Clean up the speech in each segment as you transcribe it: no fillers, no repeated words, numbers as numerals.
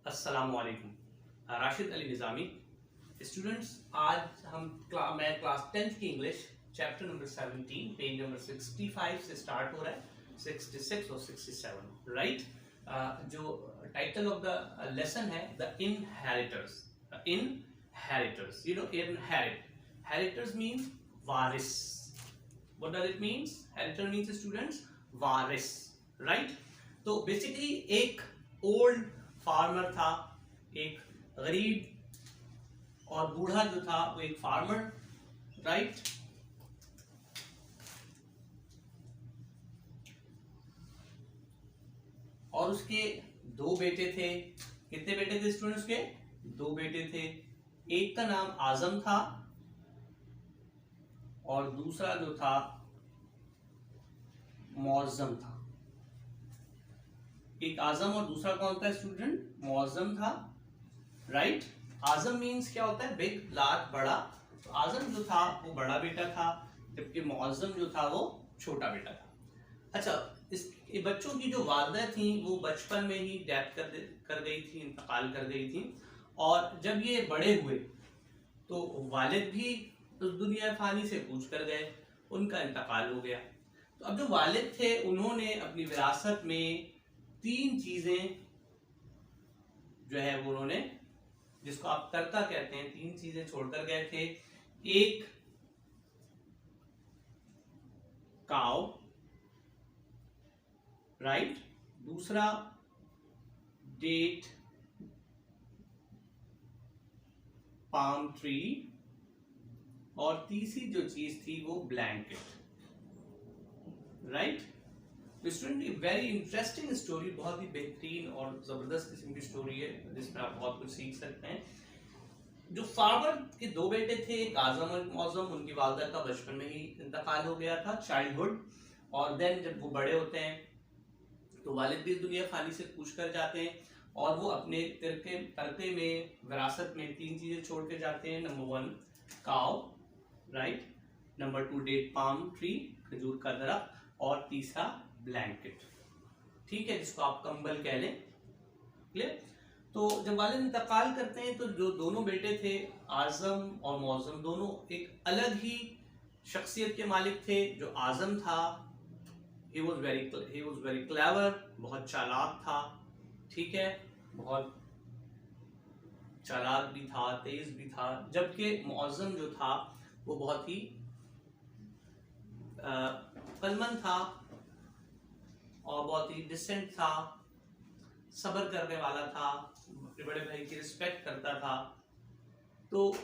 अस्सलामुअलैकुम। राशिद अली निज़ामी। स्टूडेंट्स, आज मैं क्लास 10th की English chapter number 17 page number 65 से स्टार्ट हो रहा है, 66 और 67 राइट। जो टाइटल ऑफ द लेसन है the inheritors. Inheritors, you know, heritors means वारिस। What does it means? Heritor means students वारिस, राइट। तो बेसिकली एक ओल्ड फार्मर था, एक गरीब और बूढ़ा जो था वो एक फार्मर, राइट। और उसके दो बेटे थे। कितने बेटे थे स्टूडेंट्स के? दो बेटे थे। एक का नाम आजम था और दूसरा जो था मौजम था। एक आजम और दूसरा कौन था स्टूडेंट? मौजम था, राइट। आजम मीन्स क्या होता है? बिग, लार्ज, बड़ा। तो आजम जो था वो बड़ा बेटा था, जबकि मौजम जो था वो छोटा बेटा था। अच्छा, इस बच्चों की जो वालिदा थी वो बचपन में ही डेथ कर गई थी, इंतकाल कर गई थी। और जब ये बड़े हुए तो वालिद भी उस दुनिया फानी से कूच कर गए, उनका इंतकाल हो गया। तो अब जो वालिद थे उन्होंने अपनी विरासत में तीन चीजें जो है वो उन्होंने, जिसको आप तरका कहते हैं, तीन चीजें छोड़कर गए थे। एक काव, राइट, दूसरा डेट पाम ट्री, और तीसरी जो चीज थी वो ब्लैंकेट, राइट। तो स्टूडेंट, वेरी इंटरेस्टिंग स्टोरी, बहुत ही बेहतरीन और जबरदस्त किस्म की स्टोरी है जिसमें आप बहुत कुछ सीख सकते हैं। जो फार्मर के दो बेटे थे, एक आजम और मौजम, उनकी वालिदा का बचपन में ही इंतकाल हो गया था, चाइल्डहुड। और देन जब वो बड़े होते हैं तो वालिद भी दुनिया फानी से कूच कर जाते हैं और वो अपने तरके में, विरासत में तीन चीजें छोड़ के जाते हैं। Number 1 cow, right, number 2 date palm tree, खजूर का दरख्त, और तीसरा ब्लैंकेट, ठीक है, जिसको आप कंबल कह लें। क्लियर? तो जब वालिद इंतकाल करते हैं तो जो दोनों बेटे थे, आजम और मौजम, दोनों एक अलग ही शख्सियत के मालिक थे। जो आजम था, he was very clever, बहुत चालाक था, ठीक है, बहुत चालाक भी था, तेज भी था। जबकि मौजम जो था वो बहुत ही कलमंद था और बहुत ही डिसेंट था, सब्र करने वाला था, अपने बड़े भाई की रिस्पेक्ट करता था। तो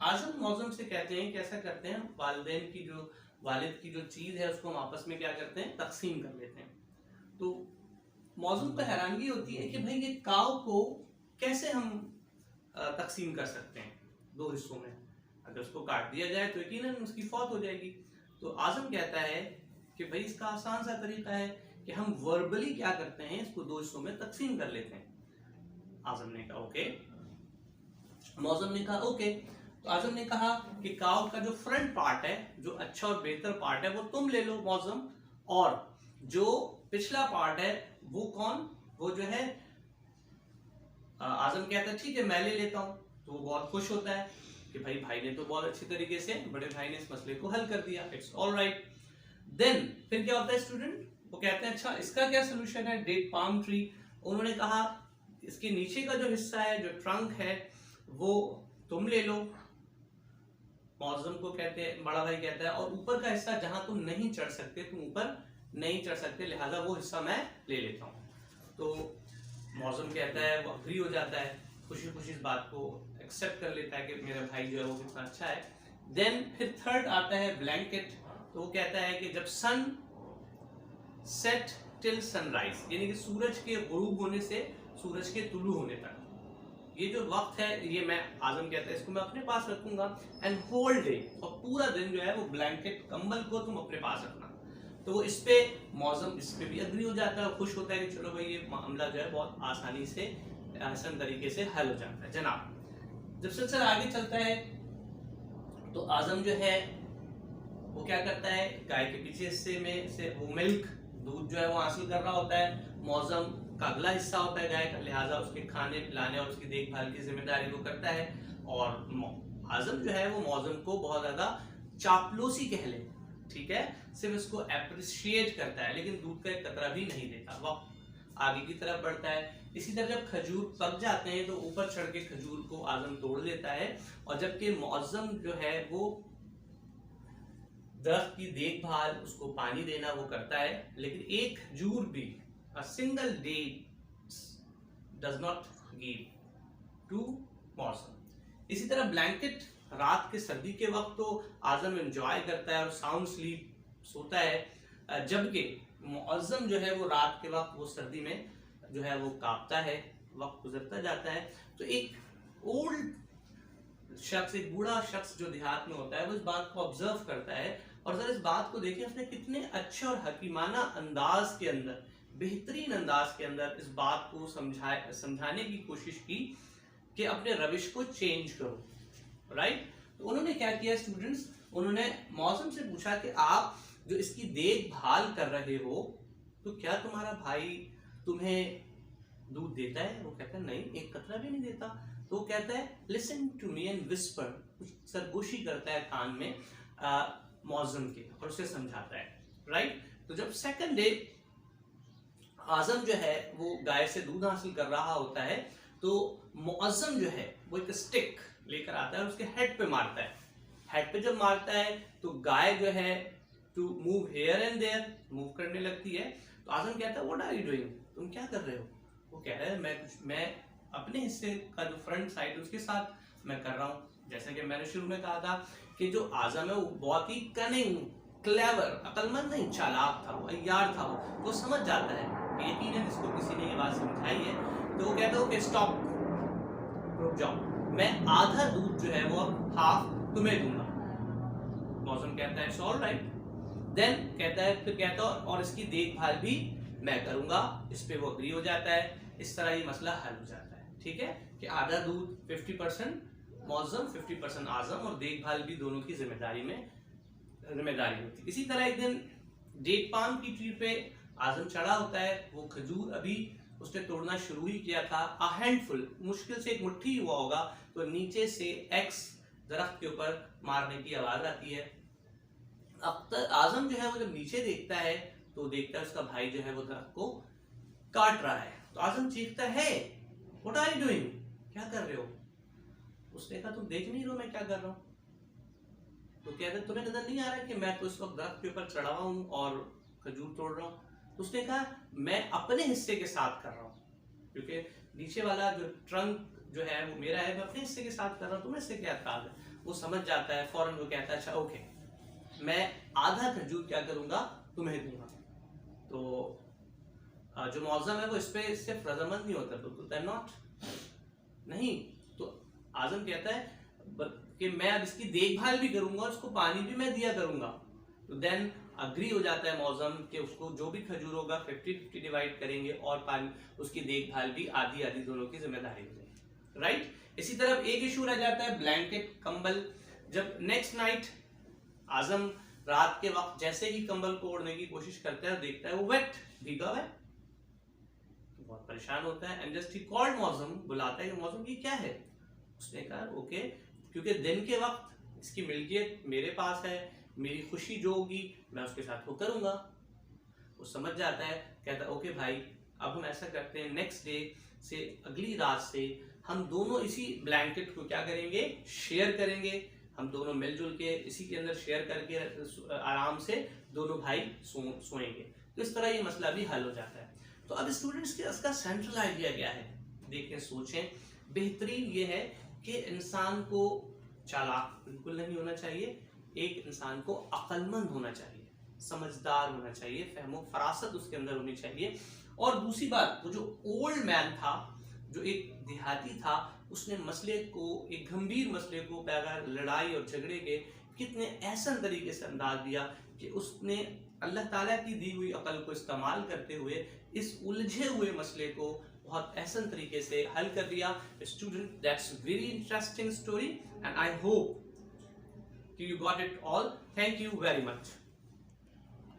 आजम मौजम से कहते हैं कि ऐसा करते हैं, वालिद की जो चीज है उसको हम आपस में क्या करते हैं, तकसीम कर लेते हैं। तो मौजम को हैरानगी होती है कि भाई ये काव को कैसे हम तकसीम कर सकते हैं दो हिस्सों में। अगर उसको काट दिया जाए तो यकीनन उसकी फौत हो जाएगी। तो आजम कहता है कि भाई इसका आसान सा तरीका है कि हम वर्बली क्या करते हैं, इसको दो हिस्सों में तकसीम कर लेते हैं। आजम ने कहा ओके, मौजम ने कहा ओके। तो आजम ने कहा कि काव का जो फ्रंट पार्ट है, जो अच्छा और बेहतर पार्ट है, वो तुम ले लो मौजम, और जो पिछला पार्ट है वो कौन, वो जो है आजम कहता है ठीक है मैं ले लेता हूं। तो वो बहुत खुश होता है कि भाई ने तो बहुत अच्छी तरीके से, बड़े भाई ने इस मसले को हल कर दिया, इट्स ऑल राइट। देन फिर क्या होता है स्टूडेंट, वो कहते हैं अच्छा इसका क्या सोल्यूशन है, डेट पाम ट्री। उन्होंने कहा इसके नीचे का जो हिस्सा है, जो ट्रंक है, वो तुम ले लो, मौजम को कहते हैं, बड़ा भाई कहता है, और ऊपर का हिस्सा जहां तुम नहीं चढ़ सकते, तुम ऊपर नहीं चढ़ सकते, लिहाजा वो हिस्सा मैं ले लेता हूं। तो मौजम कहता है, वो अग्री हो जाता है, खुशी खुशी इस बात को एक्सेप्ट कर लेता है कि मेरा भाई जो है वो कितना अच्छा है। देन फिर थर्ड आता है ब्लैंकेट। तो वो कहता है कि जब सन सेट टिल सनराइज, यानी कि सूरज के गुरूब होने से सूरज के तुलू होने तक, ये जो वक्त है, ये मैं, आजम कहता है, इसको मैं अपने पास रखूंगा, एंड होल डे, और पूरा दिन जो है वो ब्लैंकेट, कंबल को तुम अपने पास रखना। तो वो इस पे, मौजम इस पे भी अग्री हो जाता है, खुश होता है कि चलो भाई ये मामला जो है बहुत आसानी से, आसान तरीके से हल हो जाता है जनाब। जब सिलसिला आगे चलता है तो आजम जो है वो क्या करता है, गाय के पीछे हिस्से में से वो मिल्क, दूध जो है वो हासिल कर रहा होता है। मौजम का अगला हिस्सा होता है गाय का, लिहाजा उसके खाने पिलाने और उसकी देखभाल की जिम्मेदारी वो करता है। और आजम जो है वो मौजम को बहुत ज्यादा चापलूसी कह ले, ठीक है, सिर्फ उसको अप्रिशिएट करता है, लेकिन दूध का एक कतरा भी नहीं देता। वक्त आगे की तरफ बढ़ता है। इसी तरह जब खजूर पक जाते हैं तो ऊपर चढ़ के खजूर को आजम तोड़ लेता है, और जबकि मौजम जो है वो दरख्त की देखभाल, उसको पानी देना वो करता है, लेकिन एक खजूर भी, a single date does not give to मौसम। इसी तरह ब्लैंकेट, रात के सर्दी के वक्त तो आजम एंजॉय करता है और साउंड स्लीप सोता है, जबकि मौसम जो है वो रात के वक्त वो सर्दी में जो है वो कांपता है, वक्त गुजरता जाता है। तो एक ओल्ड शख्स, एक बूढ़ा शख्स जो देहात में होता है, वो इस बात को ऑब्जर्व करता है, और जरा इस बात को देखिए उसने कितने अच्छे और हकीमाना अंदाज के अंदर, बेहतरीन अंदाज के अंदर इस बात को समझाने की कोशिश की कि अपने रविश को चेंज करो, राइट। तो उन्होंने क्या किया स्टूडेंट्स, उन्होंने मौसम से पूछा कि आप जो इसकी देखभाल कर रहे हो, तो क्या तुम्हारा भाई तुम्हें दूध देता है? वो कहता है नहीं, एक कतरा भी नहीं देता। तो वो कहता है listen to me and whisper, सरगोशी करता है कान में मौसम के, और उसे समझाता है, राइट। तो जब सेकंड डे आजम जो है वो गाय से दूध हासिल कर रहा होता है, तो मौसम जो है वो एक स्टिक लेकर आता है और उसके हेड पे मारता है। हेड पे जब मारता है तो गाय जो है to move here and there, move करने लगती है। तो आजम कहता है व्हाट आर यू डूइंग, तुम क्या कर रहे हो? वो कह रहा है मैं अपने हिस्से का जो फ्रंट साइड उसके साथ मैं कर रहा हूँ। जैसे कि मैंने शुरू में कहा था कि जो आजम है वो बहुत ही कनिंग, क्लेवर, अकलमंद नहीं, चालाक था, वो अय्यार था, वो समझ जाता है कि यकीनन इसको किसी ने ये बात समझाई है। तो वो कहता है ओके स्टॉप, रुक जाओ, मैं आधा दूध जो है वो हाफ तुम्हें दूंगा। मौसम कहता है इट्स ऑल राइट। देन कहता है, फिर कहता है और इसकी देखभाल भी मैं करूंगा। इस पे वो अग्री हो जाता है। इस तरह ये मसला हल हो जाता है, ठीक है, कि आधा दूध 50% मौसम, 50% आजम, और देखभाल भी दोनों की जिम्मेदारी होती है। इसी तरह एक दिन डेट पाम की ट्री पे आजम चढ़ा होता है। वो खजूर अभी उसने तोड़ना शुरू ही किया था, अ हैंडफुल, मुश्किल से एक मुट्ठी हुआ होगा, तो नीचे से एक्स दरख्त के ऊपर मारने की आवाज आती है। अब आजम जो है वो जब नीचे देखता है तो देखता है उसका भाई जो है वो दरख्त को काट रहा है। तो आजम चीखता है व्हाट आर यू डूइंग, क्या कर रहे हो? उसने कहा तुम देख नहीं रहे हो मैं क्या कर रहा हूँ? तो कहते हैं तुम्हें नजर नहीं आ रहा कि मैं तो इस वक्त दरख्त के ऊपर चढ़ा हुआ हूँ और खजूर तोड़ रहा हूँ? तो उसने कहा मैं अपने हिस्से के साथ कर रहा हूँ, क्योंकि नीचे वाला जो ट्रंक जो है वो मेरा है, मैं अपने हिस्से के साथ कर रहा हूँ, तुम्हें इससे क्या एतराज है? वो समझ जाता है फौरन, वो कहता है अच्छा ओके, मैं आधा खजूर क्या करूंगा, तुम्हें दूंगा। तो जो मौजम है वो इस पे सिर्फ रजामंद नहीं होता, बिल्कुल नॉट, नहीं। तो आजम कहता है कि मैं अब इसकी देखभाल भी करूंगा और उसको पानी भी मैं दिया करूंगा। तो देन अग्री हो जाता है मौजम कि उसको जो भी खजूर होगा 50-50 डिवाइड करेंगे, और पानी उसकी देखभाल भी आधी आधी दोनों की जिम्मेदारी हो जाएगी, राइट। इसी तरह एक इशू रह जाता है ब्लैंकेट, कंबल। जब नेक्स्ट नाइट आजम रात के वक्त जैसे ही कंबल को ओढ़ने की कोशिश करता है, देखता है वो वेट, भीगा हुआ है, तो बहुत परेशान होता है। एंड जस्ट ही कॉल्ड मौसम, बुलाता है कि मौसम ये क्या है? उसने कहा ओके, क्योंकि दिन के वक्त इसकी मिल्कियत मेरे पास है, मेरी खुशी जो होगी मैं उसके साथ वो करूंगा। वो समझ जाता है, कहता है ओके भाई, अब हम ऐसा करते हैं, नेक्स्ट डे से, अगली रात से हम दोनों इसी ब्लैंकेट को क्या करेंगे, शेयर करेंगे। हम दोनों मिलजुल के इसी के अंदर शेयर करके आराम से दोनों भाई सोएंगे। तो इस तरह ये मसला भी हल हो जाता है। तो अब स्टूडेंट्स के इसका सेंट्रल आइडिया क्या है, देखें, सोचें। बेहतरीन ये है कि इंसान को चालाक बिल्कुल नहीं होना चाहिए, एक इंसान को अक्लमंद होना चाहिए, समझदार होना चाहिए, फहमो फरासत उसके अंदर होनी चाहिए। और दूसरी बात, वो जो ओल्ड मैन था, जो एक देहाती था, उसने मसले को, एक गंभीर मसले को बगैर लड़ाई और झगड़े के कितने ऐसा तरीके से अंदाज दिया कि उसने अल्लाह ताला की दी हुई अकल को इस्तेमाल करते हुए इस उलझे हुए मसले को बहुत ऐसा तरीके से हल कर दिया। Student, that's very interesting story and I hope you got it all. Thank you very much.